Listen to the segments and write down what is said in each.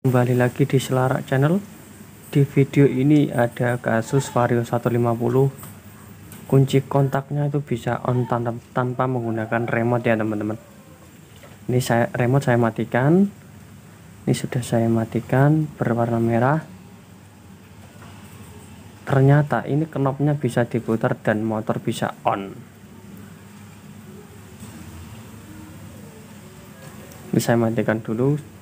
Kembali lagi di Selarak Channel. Di video ini ada kasus Vario 150. Kunci kontaknya itu bisa on tanpa menggunakan remote ya teman-teman. Ini remote saya matikan. Ini sudah saya matikan, berwarna merah. Ternyata ini knopnya bisa diputar dan motor bisa on. Ini saya matikan dulu.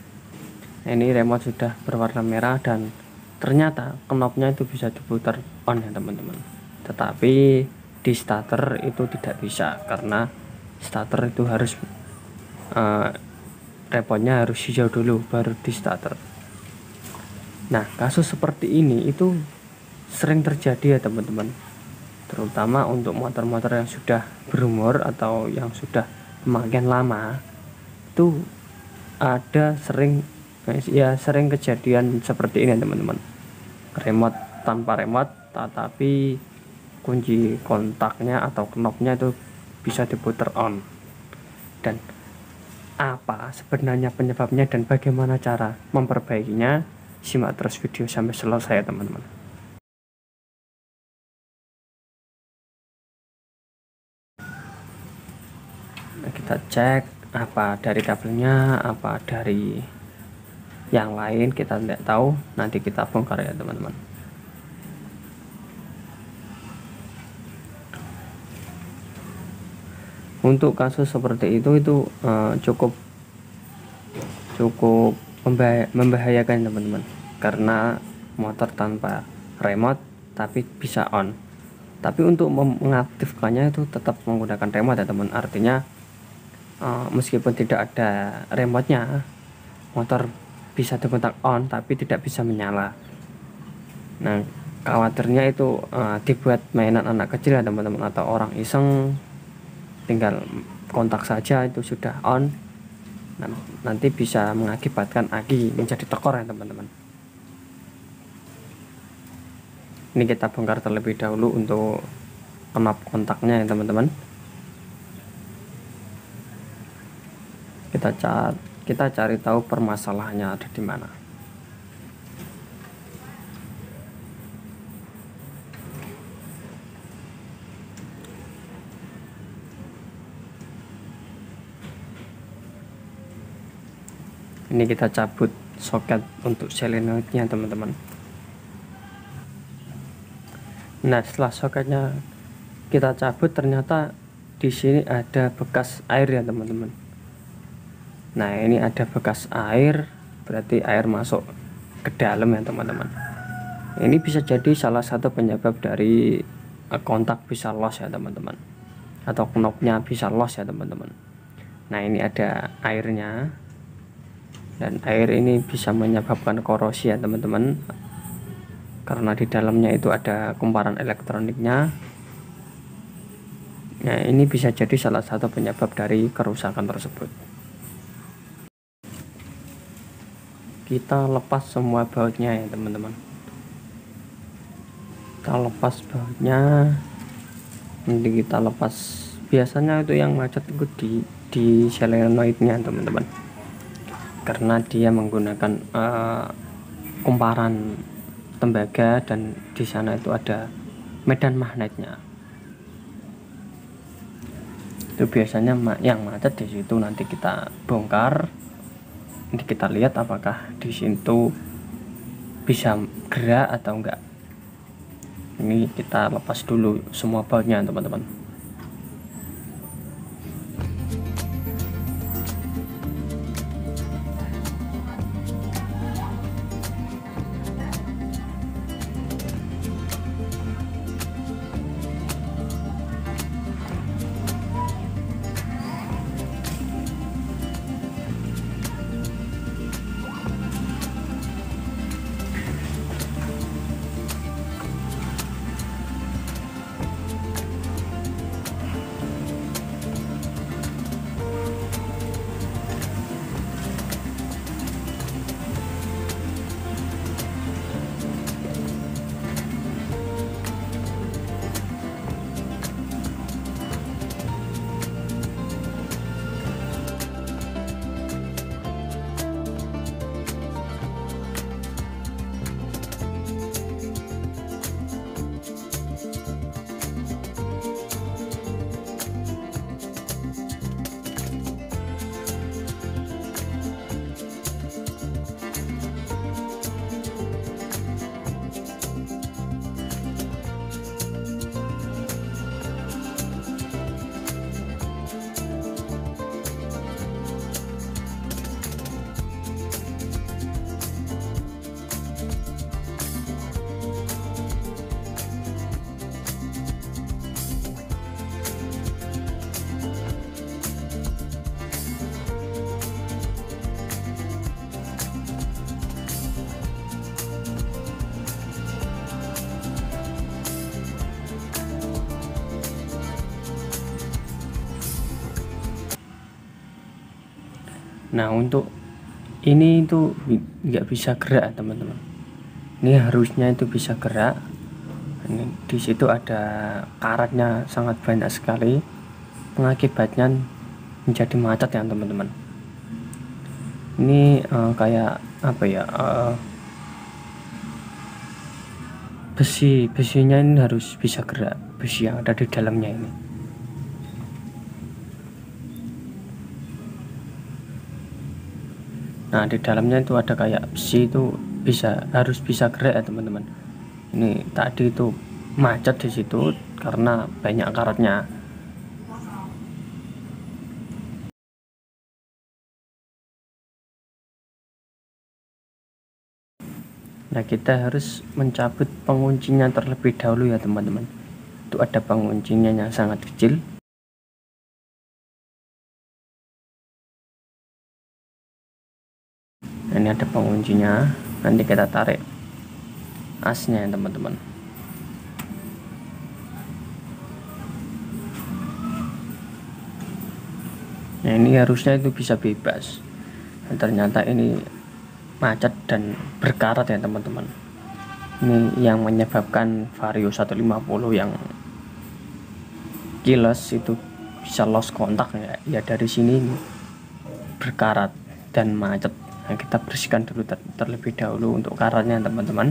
Ini remote sudah berwarna merah dan ternyata knopnya itu bisa diputar on ya teman-teman, tetapi di starter itu tidak bisa karena starter itu harus remote-nya harus hijau dulu baru di starter. Nah, kasus seperti ini itu sering terjadi ya teman-teman, terutama untuk motor-motor yang sudah berumur atau yang sudah pemakaian lama. Itu ada sering kejadian seperti ini teman-teman, remote tanpa remote tetapi kunci kontaknya atau knopnya itu bisa diputar on. Dan apa sebenarnya penyebabnya dan bagaimana cara memperbaikinya, simak terus video sampai selesai teman-teman. Nah, kita cek apa dari kabelnya, apa dari yang lain kita tidak tahu, nanti kita bongkar ya teman-teman. Untuk kasus seperti itu cukup membahayakan teman-teman, karena motor tanpa remote tapi bisa on. Tapi untuk mengaktifkannya itu tetap menggunakan remote ya teman. Artinya meskipun tidak ada remote-nya, motor bisa dikontak on tapi tidak bisa menyala. Nah, khawatirnya itu dibuat mainan anak kecil ya teman-teman, atau orang iseng tinggal kontak saja itu sudah on. Nah, nanti bisa mengakibatkan aki menjadi tekor ya teman-teman. Ini kita bongkar terlebih dahulu untuk knop kontaknya ya teman-teman. Kita cari tahu permasalahannya ada di mana. Ini kita cabut soket untuk solenoidnya teman-teman. Nah, setelah soketnya kita cabut, ternyata di sini ada bekas air ya teman-teman. Nah, ini ada bekas air, berarti air masuk ke dalam ya teman-teman. Ini bisa jadi salah satu penyebab dari kontak bisa loss ya teman-teman, atau knopnya bisa loss ya teman-teman. Nah, ini ada airnya, dan air ini bisa menyebabkan korosi ya teman-teman, karena di dalamnya itu ada kumparan elektroniknya. Nah, ini bisa jadi salah satu penyebab dari kerusakan tersebut. Kita lepas semua bautnya ya teman-teman. Kita lepas bautnya, nanti kita lepas, biasanya itu yang macet itu di solenoidnya teman-teman, karena dia menggunakan kumparan tembaga dan di sana itu ada medan magnetnya. Itu biasanya yang macet di situ. Nanti kita bongkar. Nanti kita lihat apakah di situ bisa gerak atau enggak. Ini kita lepas dulu semua bautnya teman-teman. Nah untuk ini itu nggak bisa gerak teman-teman, ini harusnya itu bisa gerak. Ini di situ ada karatnya sangat banyak sekali, mengakibatnya menjadi macet ya teman-teman. Ini kayak apa ya, besinya ini harus bisa gerak, besi yang ada di dalamnya ini. Nah di dalamnya itu ada kayak besi, itu harus bisa gerak ya teman-teman. Ini tadi itu macet di situ karena banyak karatnya. Nah kita harus mencabut penguncinya terlebih dahulu ya teman-teman. Itu ada penguncinya yang sangat kecil. Nah, ini ada penguncinya, nanti kita tarik asnya ya teman-teman. Nah ini harusnya itu bisa bebas, nah, ternyata ini macet dan berkarat ya teman-teman. Ini yang menyebabkan Vario 150 yang kilos itu bisa lost kontak ya dari sini berkarat dan macet. Nah, kita bersihkan dulu terlebih dahulu untuk karatnya teman-teman.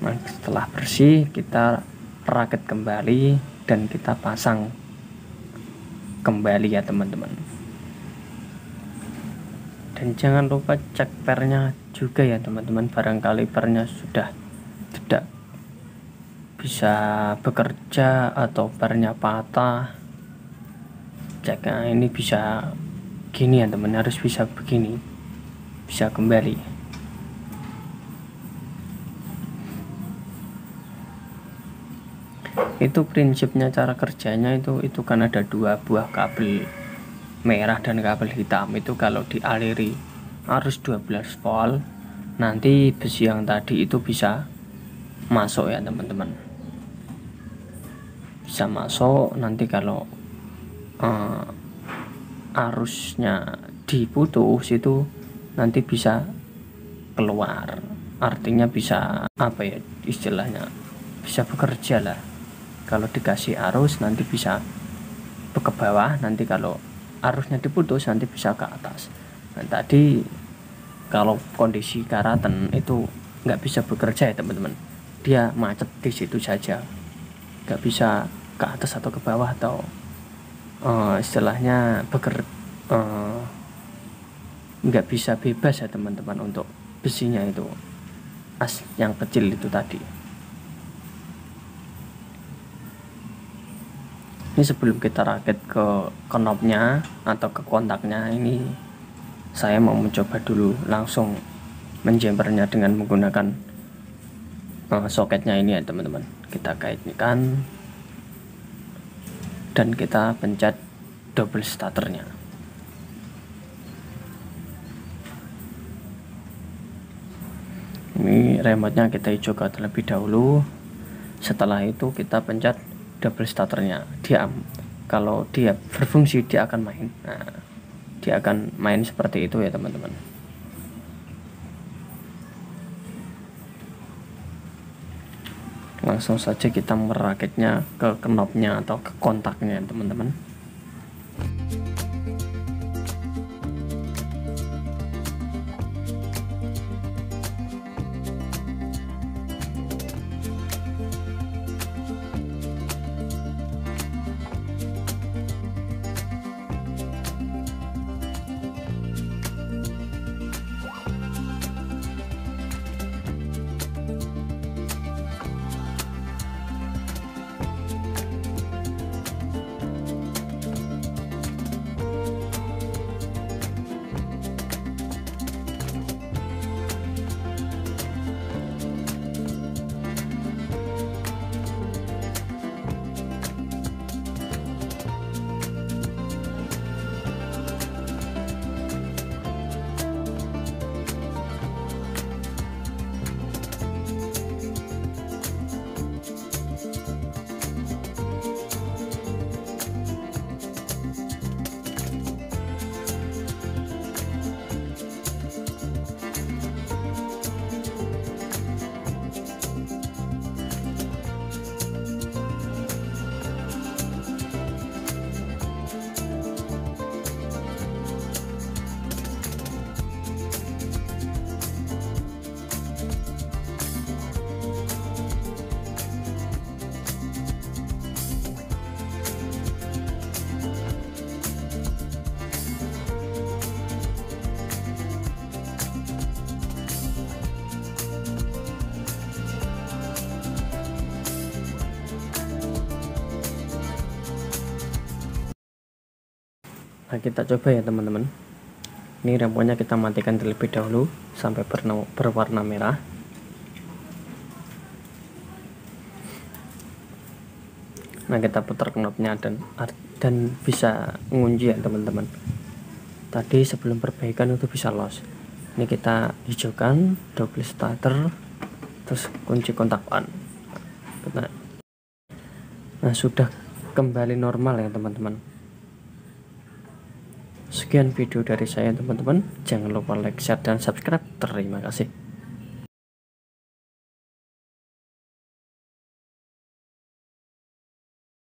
Nah, setelah bersih kita rakit kembali dan kita pasang kembali ya teman-teman. Dan jangan lupa cek pernya juga ya teman-teman, barangkali pernya sudah tidak bisa bekerja atau pernya patah. Ceknya ini bisa gini ya teman, harus bisa begini, bisa kembali. Itu prinsipnya, cara kerjanya itu kan ada dua buah kabel merah dan kabel hitam. Itu kalau dialiri arus 12 volt, nanti besi yang tadi itu bisa masuk ya teman-teman, bisa masuk. Nanti kalau arusnya diputus itu nanti bisa keluar, artinya bisa apa ya istilahnya, bisa bekerja lah. Kalau dikasih arus nanti bisa ke bawah, nanti kalau arusnya diputus nanti bisa ke atas. Nah tadi kalau kondisi karatan itu nggak bisa bekerja ya teman-teman, dia macet di situ saja, nggak bisa ke atas atau ke bawah, atau istilahnya nggak bisa bebas ya teman-teman untuk besinya itu, as yang kecil itu tadi. Ini sebelum kita rakit ke knobnya atau ke kontaknya, ini saya mau mencoba dulu langsung menjempernya dengan menggunakan soketnya ini ya teman-teman. Kita kaitkan dan kita pencet double starternya. Ini remote-nya kita hijaukan terlebih dahulu. Setelah itu kita pencet double starternya. Dia kalau dia berfungsi dia akan main. Nah, dia akan main seperti itu ya teman-teman. Langsung saja kita merakitnya ke knobnya atau ke kontaknya teman-teman. Nah, kita coba ya teman-teman. Ini remponya kita matikan terlebih dahulu sampai berwarna merah. Nah, kita putar knopnya dan bisa ngunci ya teman-teman. Tadi sebelum perbaikan itu bisa loss. Ini kita hijaukan, double starter, terus kunci kontak on. Nah, sudah kembali normal ya teman-teman. Sekian video dari saya teman-teman. Jangan lupa like, share, dan subscribe. Terima kasih.